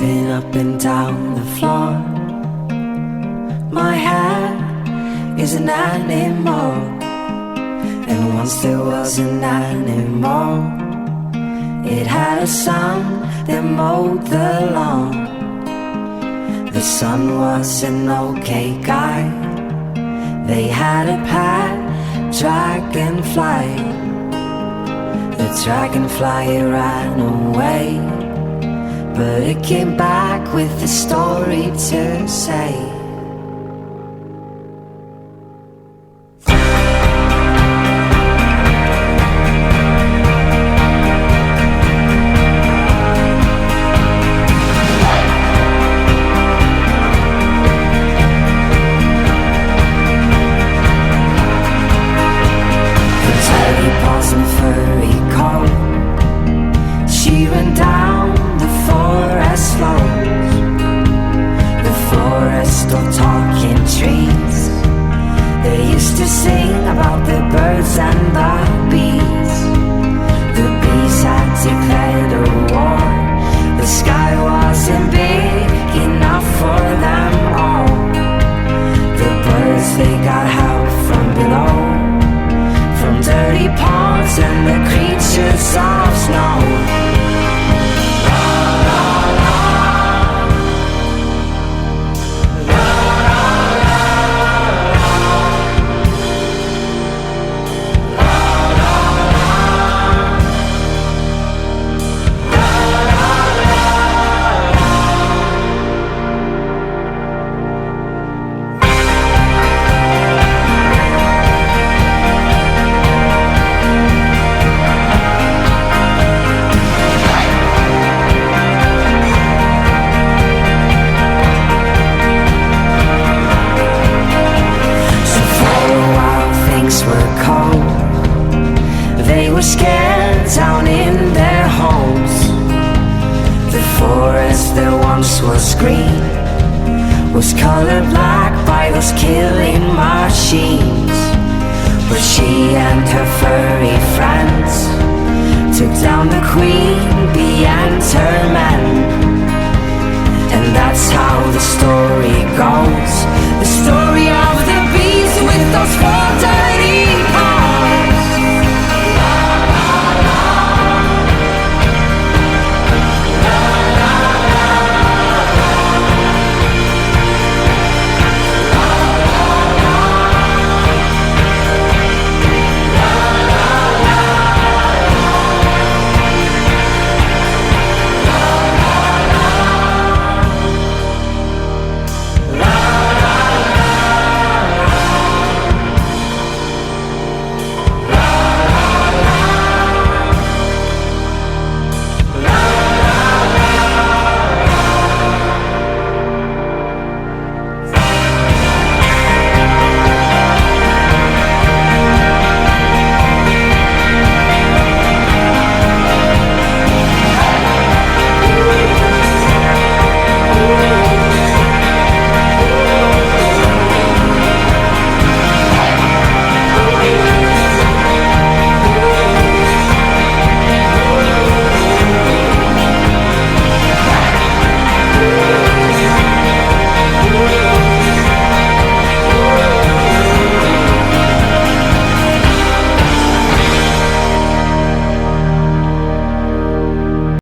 jumping up and down the floor. My hair is an animal, and once there was an animal. It had a son that mowed the lawn. The son was an okay guy. They had a pet dragonfly. The dragonfly ran away, but it came back with a story to say. Was green, was colored black by those killing machines. But she and her furry friends took down the queen bee and her men. And that's how the story goes.